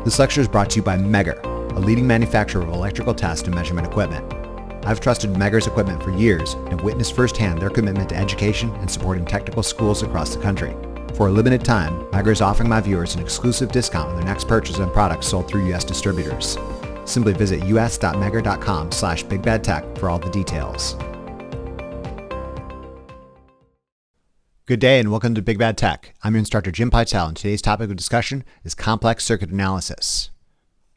This lecture is brought to you by Megger, a leading manufacturer of electrical test and measurement equipment. I've trusted Megger's equipment for years and have witnessed firsthand their commitment to education and supporting technical schools across the country. For a limited time, Megger is offering my viewers an exclusive discount on their next purchase on products sold through U.S. distributors. Simply visit us.megger.com/bigbadtech for all the details. Good day and welcome to Big Bad Tech. I'm your instructor Jim Pytel, and today's topic of discussion is complex circuit analysis.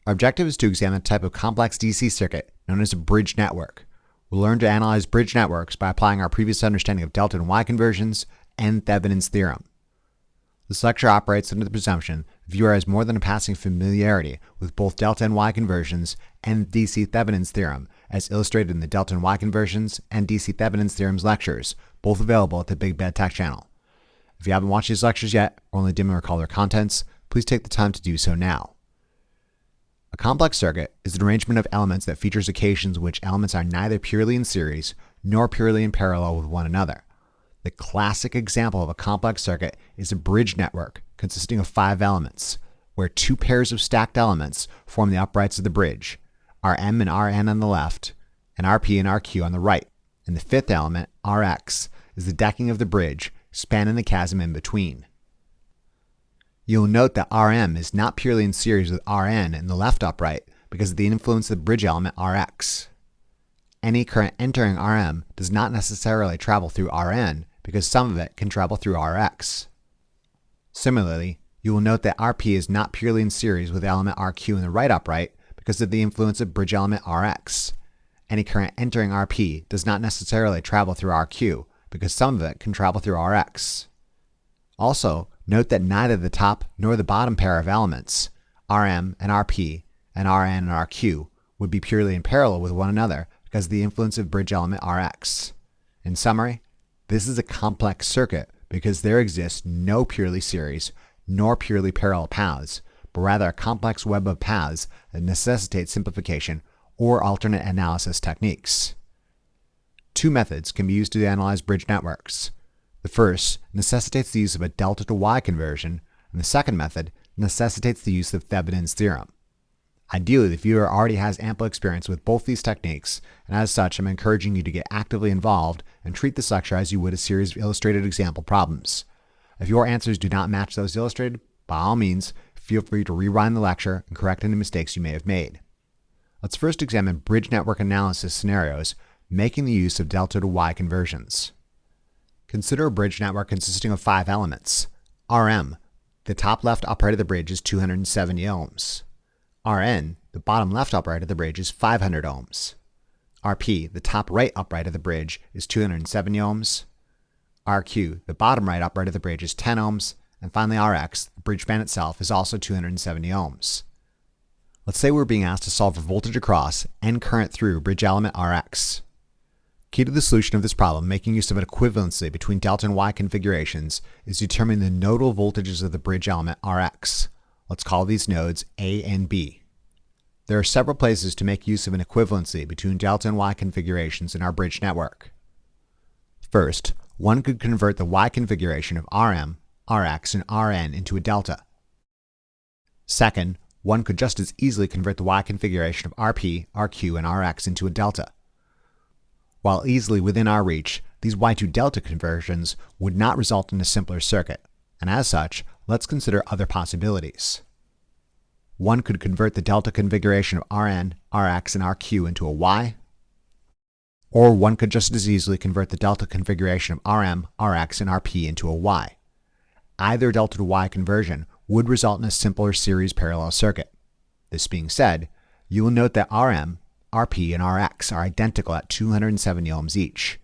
Our objective is to examine a type of complex DC circuit known as a bridge network. We'll learn to analyze bridge networks by applying our previous understanding of delta and Y conversions and Thevenin's theorem. This lecture operates under the presumption the viewer has more than a passing familiarity with both delta and Y conversions and DC Thevenin's theorem, as illustrated in the delta and Y conversions and DC Thevenin's theorems lectures, both available at the Big Bad Tech channel. If you haven't watched these lectures yet, or only dimly recall their contents, please take the time to do so now. A complex circuit is an arrangement of elements that features occasions in which elements are neither purely in series nor purely in parallel with one another. The classic example of a complex circuit is a bridge network consisting of 5 elements, where 2 pairs of stacked elements form the uprights of the bridge, Rm and Rn on the left, and Rp and Rq on the right, and the 5th element, Rx, is the decking of the bridge, spanning the chasm in between. You'll note that Rm is not purely in series with Rn in the left upright because of the influence of the bridge element Rx. Any current entering Rm does not necessarily travel through Rn because some of it can travel through Rx. Similarly, you will note that Rp is not purely in series with element Rq in the right upright because of the influence of bridge element Rx. Any current entering Rp does not necessarily travel through Rq because some of it can travel through Rx. Also, note that neither the top nor the bottom pair of elements, Rm and Rp and Rn and Rq, would be purely in parallel with one another because of the influence of bridge element Rx. In summary, this is a complex circuit because there exists no purely series nor purely parallel paths, but rather a complex web of paths that necessitate simplification or alternate analysis techniques. 2 methods can be used to analyze bridge networks. The first necessitates the use of a delta to Y conversion, and the second method necessitates the use of Thevenin's theorem. Ideally, the viewer already has ample experience with both these techniques, and as such, I'm encouraging you to get actively involved and treat this lecture as you would a series of illustrated example problems. If your answers do not match those illustrated, by all means, feel free to rewind the lecture and correct any mistakes you may have made. Let's first examine bridge network analysis scenarios, making the use of delta to Y conversions. Consider a bridge network consisting of 5 elements. Rm, the top left upright of the bridge, is 270 ohms. Rn, the bottom left upright of the bridge, is 500 ohms. Rp, the top right upright of the bridge, is 270 ohms. Rq, the bottom right upright of the bridge, is 10 ohms. And finally Rx, the bridge span itself, is also 270 ohms. Let's say we're being asked to solve for voltage across and current through bridge element Rx. Key to the solution of this problem, making use of an equivalency between delta and Y configurations, is determining the nodal voltages of the bridge element Rx. Let's call these nodes A and B. There are several places to make use of an equivalency between delta and Y configurations in our bridge network. First, one could convert the Y configuration of Rm, Rx, and Rn into a delta. Second, one could just as easily convert the Y configuration of Rp, Rq, and Rx into a delta. While easily within our reach, these Y2 delta conversions would not result in a simpler circuit, and as such, let's consider other possibilities. One could convert the delta configuration of Rn, Rx, and Rq into a Y, or one could just as easily convert the delta configuration of Rm, Rx, and Rp into a Y. Either delta to Y conversion would result in a simpler series parallel circuit. This being said, you will note that Rm, Rp, and Rx are identical at 270 ohms each.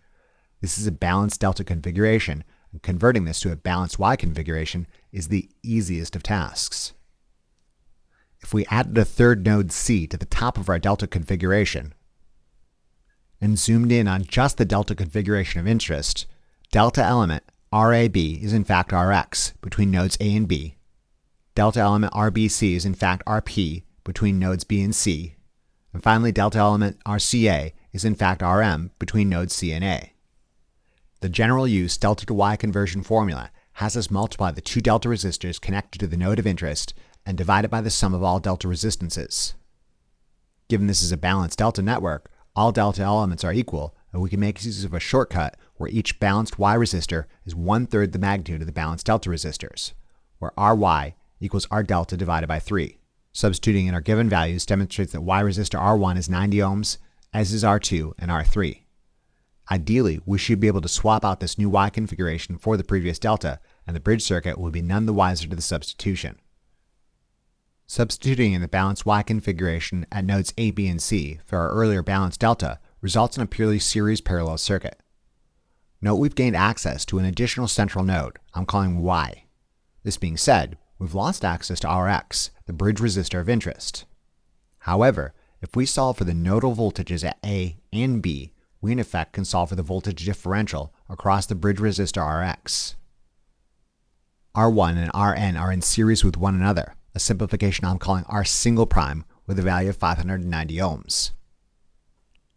This is a balanced delta configuration, and converting this to a balanced Y configuration is the easiest of tasks. If we added a third node C to the top of our delta configuration and zoomed in on just the delta configuration of interest, delta element Rab is in fact Rx between nodes A and B. Delta element RBC is in fact Rp between nodes B and C. And finally, delta element RCA is in fact Rm between nodes C and A. The general use delta to Y conversion formula has us multiply the 2 delta resistors connected to the node of interest and divide it by the sum of all delta resistances. Given this is a balanced delta network, all delta elements are equal, and we can make use of a shortcut where each balanced Y resistor is 1/3 the magnitude of the balanced delta resistors, where Ry equals R delta divided by 3. Substituting in our given values demonstrates that Y resistor R1 is 90 ohms, as is R2 and R3. Ideally, we should be able to swap out this new Y configuration for the previous delta, and the bridge circuit will be none the wiser to the substitution. Substituting in the balanced Y configuration at nodes A, B, and C for our earlier balanced delta results in a purely series parallel circuit. Note we've gained access to an additional central node I'm calling Y. This being said, we've lost access to Rx, the bridge resistor of interest. However, if we solve for the nodal voltages at A and B, we in effect can solve for the voltage differential across the bridge resistor Rx. R1 and Rn are in series with one another, a simplification I'm calling R single prime with a value of 590 ohms.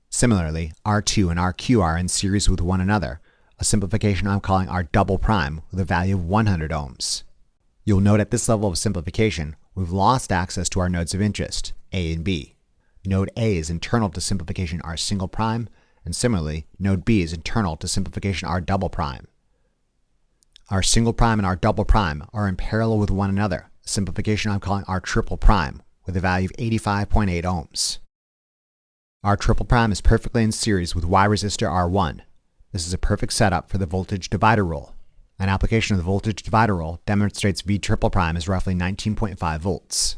Similarly, R2 and RQ are in series with one another, a simplification I'm calling R double prime with a value of 100 ohms. You'll note at this level of simplification, we've lost access to our nodes of interest, A and B. Node A is internal to simplification R single prime, and similarly, node B is internal to simplification R double prime. R single prime and R double prime are in parallel with one another, a simplification I'm calling R triple prime with a value of 85.8 ohms. R triple prime is perfectly in series with Y resistor R1. This is a perfect setup for the voltage divider rule. An application of the voltage divider rule demonstrates V triple prime is roughly 19.5 volts.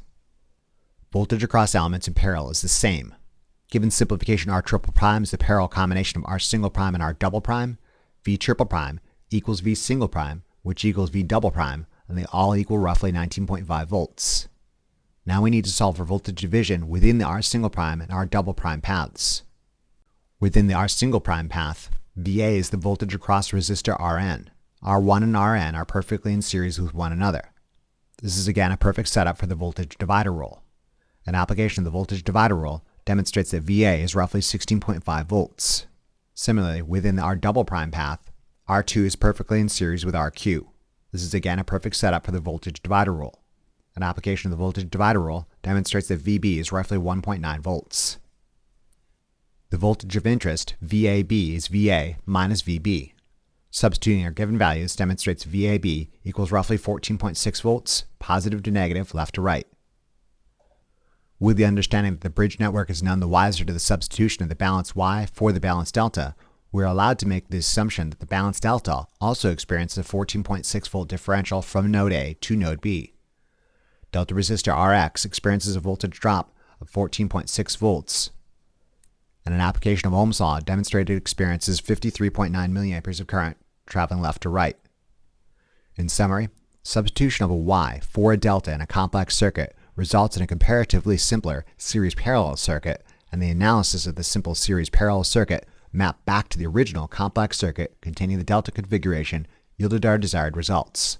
Voltage across elements in parallel is the same. Given simplification R triple prime is the parallel combination of R single prime and R double prime, V triple prime equals V single prime, which equals V double prime, and they all equal roughly 19.5 volts. Now we need to solve for voltage division within the R single prime and R double prime paths. Within the R single prime path, VA is the voltage across resistor Rn. R1 and Rn are perfectly in series with one another. This is again a perfect setup for the voltage divider rule. An application of the voltage divider rule demonstrates that VA is roughly 16.5 volts. Similarly, within the R double prime path, R2 is perfectly in series with RQ. This is again a perfect setup for the voltage divider rule. An application of the voltage divider rule demonstrates that VB is roughly 1.9 volts. The voltage of interest, VAB, is VA minus VB. Substituting our given values demonstrates VAB equals roughly 14.6 volts, positive to negative, left to right. With the understanding that the bridge network is none the wiser to the substitution of the balanced Y for the balanced delta, we are allowed to make the assumption that the balanced delta also experiences a 14.6 volt differential from node A to node B. Delta resistor Rx experiences a voltage drop of 14.6 volts, and an application of Ohm's law demonstrated it experiences 53.9 milliamperes of current traveling left to right. In summary, substitution of a Y for a delta in a complex circuit results in a comparatively simpler series parallel circuit, and the analysis of the simple series parallel circuit mapped back to the original complex circuit containing the delta configuration yielded our desired results.